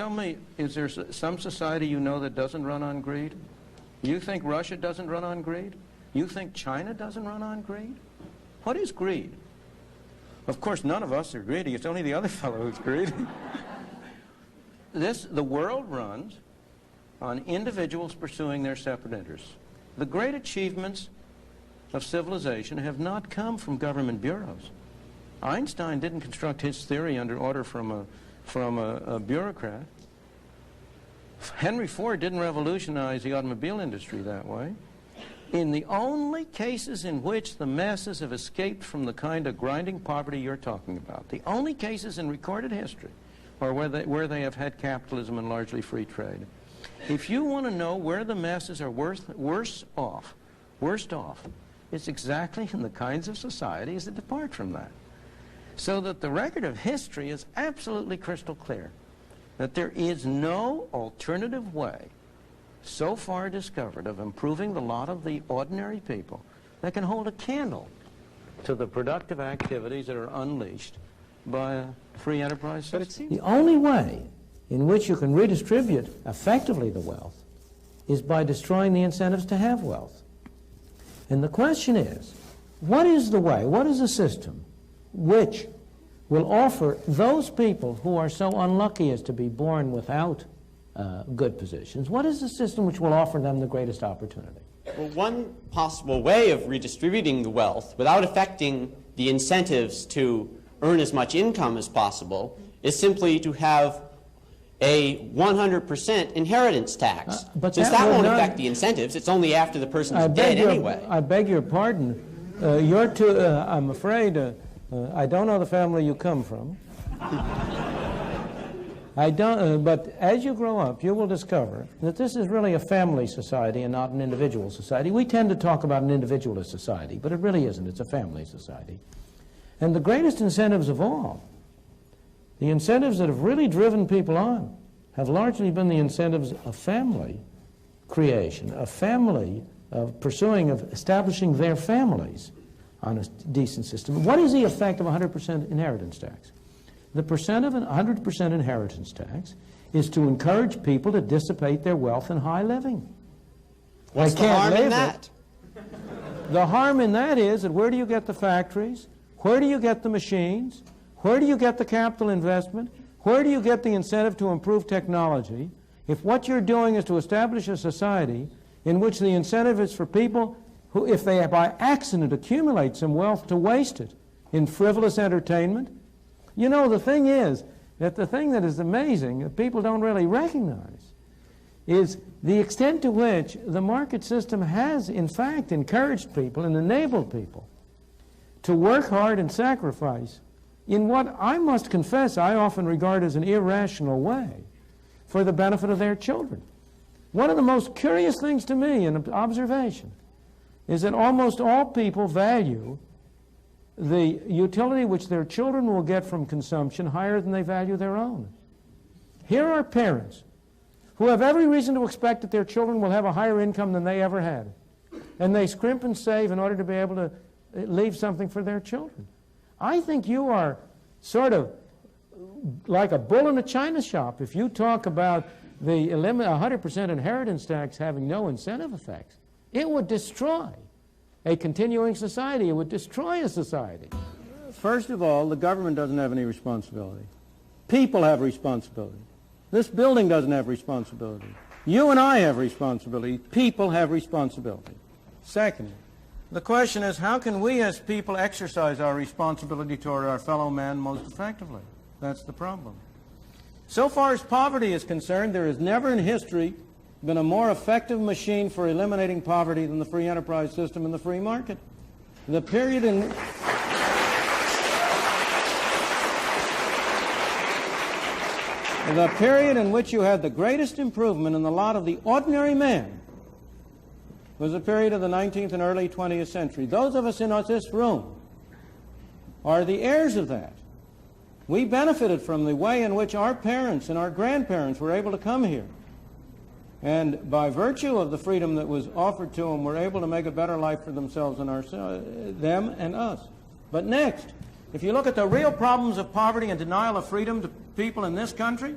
tell me, is there some society you know that doesn't run on greed? You think Russia doesn't run on greed? You think China doesn't run on greed? What is greed? Of course, none of us are greedy. It's only the other fellow who's greedy. The world runs on individuals pursuing their separate interests. The great achievements of civilization have not come from government bureaus. Einstein didn't construct his theory under order from a bureaucrat. Henry Ford didn't revolutionize the automobile industry that way. In the only cases in which the masses have escaped from the kind of grinding poverty you're talking about, the only cases in recorded history are where they have had capitalism and largely free trade. If you want to know where the masses are worst off, it's exactly in the kinds of societies that depart from that. So that the record of history is absolutely crystal clear, that there is no alternative way so far discovered of improving the lot of the ordinary people that can hold a candle to the productive activities that are unleashed by a free enterprise system. But it seems the only way in which you can redistribute effectively the wealth is by destroying the incentives to have wealth. And the question is, what is the way, what is the system which will offer those people who are so unlucky as to be born without good positions, what is the system which will offer them the greatest opportunity? Well, one possible way of redistributing the wealth without affecting the incentives to earn as much income as possible is simply to have a 100% inheritance tax. Since that won't affect the incentives, it's only after the person's dead anyway. I beg your pardon. I'm afraid, I don't know the family you come from. But as you grow up, you will discover that this is really a family society and not an individual society. We tend to talk about an individualist society, but it really isn't. It's a family society. And the greatest incentives of all, the incentives that have really driven people on, have largely been the incentives of family creation, of family, of establishing their families on a decent system. What is the effect of 100% inheritance tax? The percent of 100% inheritance tax is to encourage people to dissipate their wealth in high living. What's the harm in that? The harm in that is that where do you get the factories? Where do you get the machines? Where do you get the capital investment? Where do you get the incentive to improve technology if what you're doing is to establish a society in which the incentive is for people who, if they by accident accumulate some wealth, to waste it in frivolous entertainment? You know, the thing is that the thing that is amazing that people don't really recognize is the extent to which the market system has, in fact, encouraged people and enabled people to work hard and sacrifice in what I must confess I often regard as an irrational way for the benefit of their children. One of the most curious things to me in observation is that almost all people value the utility which their children will get from consumption higher than they value their own. Here are parents who have every reason to expect that their children will have a higher income than they ever had, and they scrimp and save in order to be able to leave something for their children. I think you are sort of like a bull in a china shop if you talk about the 100% inheritance tax having no incentive effects. It would destroy a continuing society. It would destroy a society. First of all, the government doesn't have any responsibility. People have responsibility. This building doesn't have responsibility. You and I have responsibility. People have responsibility. Second, the question is, how can we as people exercise our responsibility toward our fellow man most effectively? That's the problem. So far as poverty is concerned, there has never in history been a more effective machine for eliminating poverty than the free enterprise system and the free market. The period in which you had the greatest improvement in the lot of the ordinary man was the period of the 19th and early 20th century. Those of us in this room are the heirs of that. We benefited from the way in which our parents and our grandparents were able to come here. And by virtue of the freedom that was offered to them, were able to make a better life for themselves and them and us. But next, if you look at the real problems of poverty and denial of freedom to people in this country,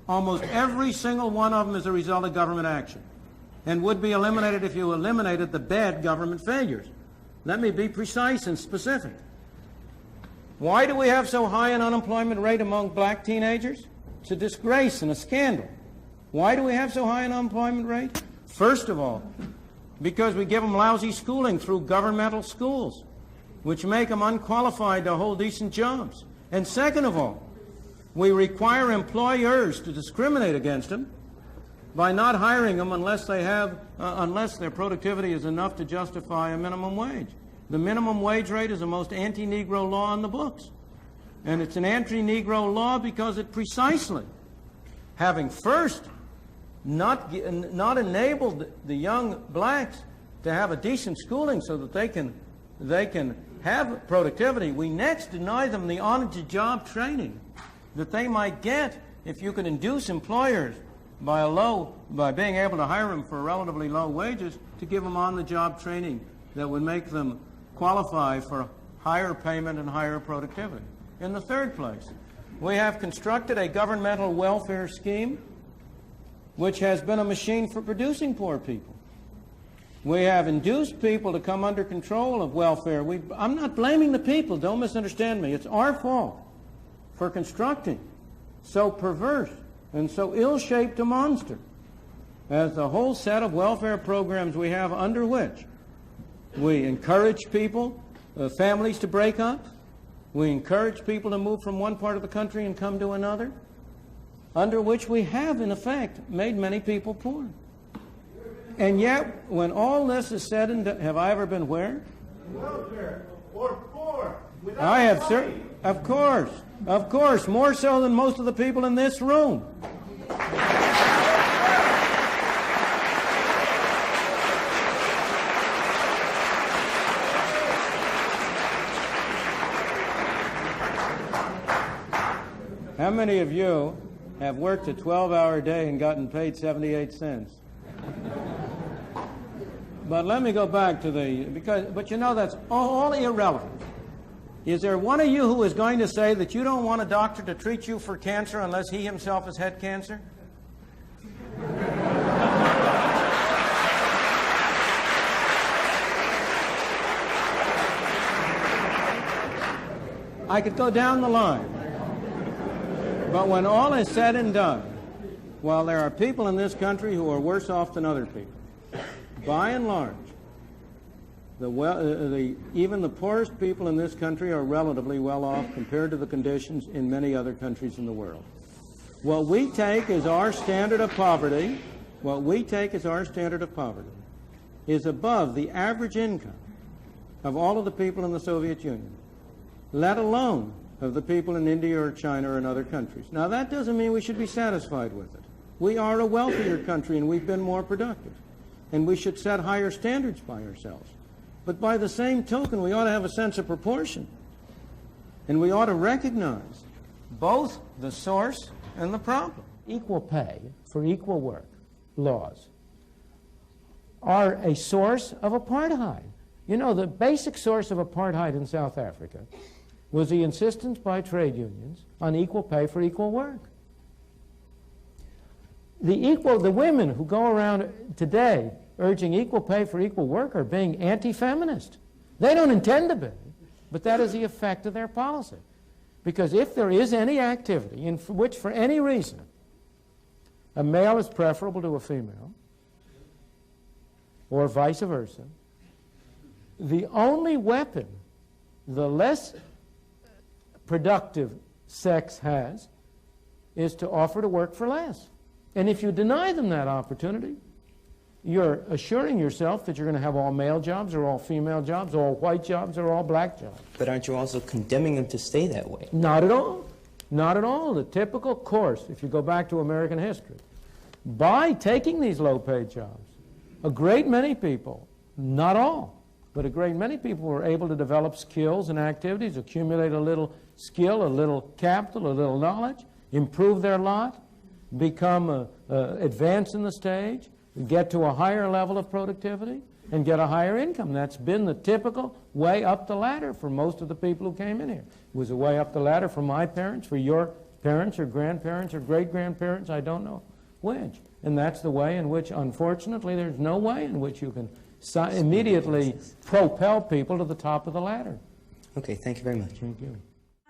Almost every single one of them is a result of government action and would be eliminated if you eliminated the bad government failures. Let me be precise and specific. Why do we have so high an unemployment rate among black teenagers? It's a disgrace and a scandal. Why do we have so high an unemployment rate? First of all, because we give them lousy schooling through governmental schools, which make them unqualified to hold decent jobs. And second of all, we require employers to discriminate against them by not hiring them unless their productivity is enough to justify a minimum wage. The minimum wage rate is the most anti-Negro law on the books. And it's an anti-Negro law because it precisely, having first not enabled the young blacks to have a decent schooling so that they can have productivity, we next deny them the on-the-job training that they might get if you could induce employers by being able to hire them for relatively low wages to give them on-the-job training that would make them qualify for higher payment and higher productivity. In the third place, we have constructed a governmental welfare scheme which has been a machine for producing poor people. We have induced people to come under control of welfare. I'm not blaming the people, don't misunderstand me. It's our fault for constructing so perverse and so ill-shaped a monster as the whole set of welfare programs we have, under which we encourage people, families to break up. We encourage people to move from one part of the country and come to another, under which we have, in effect, made many people poor. And yet, when all this is said and done, have I ever been where? Welfare or poor. I have, sir. Of course, more so than most of the people in this room. How many of you have worked a 12-hour day and gotten paid 78 cents? But let me go back to but you know that's all irrelevant. Is there one of you who is going to say that you don't want a doctor to treat you for cancer unless he himself has had cancer? I could go down the line. But when all is said and done, while there are people in this country who are worse off than other people, by and large, even the poorest people in this country are relatively well off compared to the conditions in many other countries in the world. What we take as our standard of poverty, is above the average income of all of the people in the Soviet Union, let alone of the people in India or China or in other countries. Now, that doesn't mean we should be satisfied with it. We are a wealthier country and we've been more productive. And we should set higher standards by ourselves. But by the same token, we ought to have a sense of proportion. And we ought to recognize both the source and the problem. Equal pay for equal work laws are a source of apartheid. You know, the basic source of apartheid in South Africa was the insistence by trade unions on equal pay for equal work. The women who go around today urging equal pay for equal work are being anti-feminist. They don't intend to be, but that is the effect of their policy. Because if there is any activity in which, for any reason, a male is preferable to a female, or vice versa, the only weapon the less productive sex has is to offer to work for less. And if you deny them that opportunity, you're assuring yourself that you're going to have all male jobs or all female jobs, all white jobs or all black jobs. But aren't you also condemning them to stay that way? Not at all. Not at all. The typical course, if you go back to American history, by taking these low-paid jobs, a great many people, not all, but a great many people were able to develop skills and activities, accumulate a little skill, a little capital, a little knowledge, improve their lot, become advance in the stage, get to a higher level of productivity, and get a higher income. That's been the typical way up the ladder for most of the people who came in here. It was a way up the ladder for my parents, for your parents or grandparents or great-grandparents, I don't know which. And that's the way in which, unfortunately, there's no way in which you can immediately propel people to the top of the ladder. Okay, thank you very much. Thank you.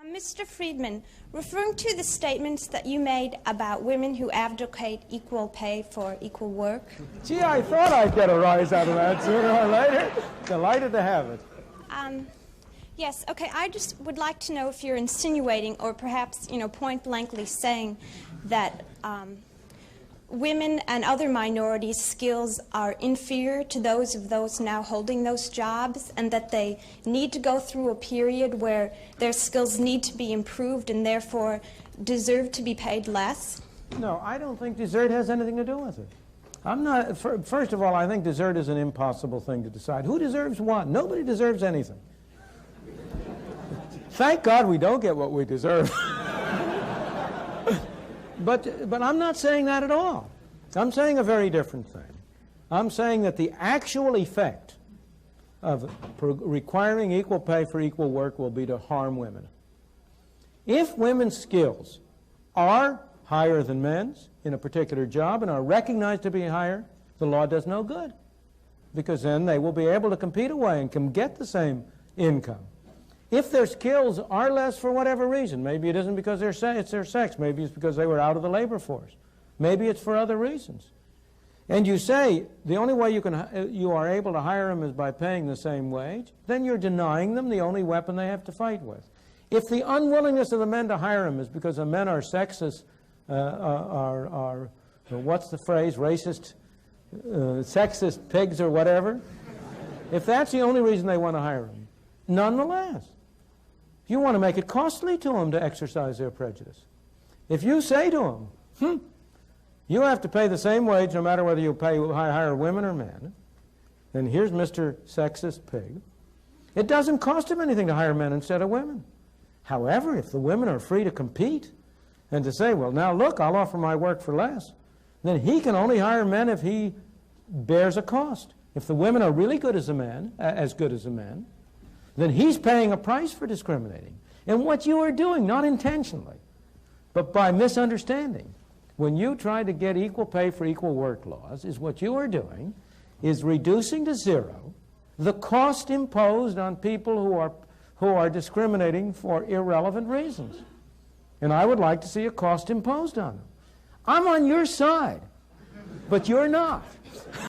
Mr. Friedman, referring to the statements that you made about women who advocate equal pay for equal work. Gee, I thought I'd get a rise out of that sooner or later. Delighted to have it. Yes, okay, I just would like to know if you're insinuating or perhaps, point-blankly saying that women and other minorities' skills are inferior to those of those now holding those jobs, and that they need to go through a period where their skills need to be improved and therefore deserve to be paid less? No, I don't think desert has anything to do with it. I'm not. First of all, I think desert is an impossible thing to decide. Who deserves what? Nobody deserves anything. Thank God we don't get what we deserve. But I'm not saying that at all. I'm saying a very different thing. I'm saying that the actual effect of requiring equal pay for equal work will be to harm women. If women's skills are higher than men's in a particular job and are recognized to be higher, the law does no good, because then they will be able to compete away and can get the same income. If their skills are less for whatever reason, maybe it isn't because it's their sex, maybe it's because they were out of the labor force, maybe it's for other reasons, and you say the only way you are able to hire them is by paying the same wage, then you're denying them the only weapon they have to fight with. If the unwillingness of the men to hire them is because the men are sexist, what's the phrase, racist, sexist pigs or whatever, if that's the only reason they want to hire them, nonetheless, you want to make it costly to them to exercise their prejudice. If you say to them, you have to pay the same wage no matter whether you hire women or men, then here's Mr. Sexist Pig. It doesn't cost him anything to hire men instead of women. However, if the women are free to compete and to say, well, now look, I'll offer my work for less, then he can only hire men if he bears a cost. If the women are really good as a man, then he's paying a price for discriminating. And what you are doing, not intentionally, but by misunderstanding, when you try to get equal pay for equal work laws, is what you are doing is reducing to zero the cost imposed on people who are discriminating for irrelevant reasons. And I would like to see a cost imposed on them. I'm on your side, but you're not.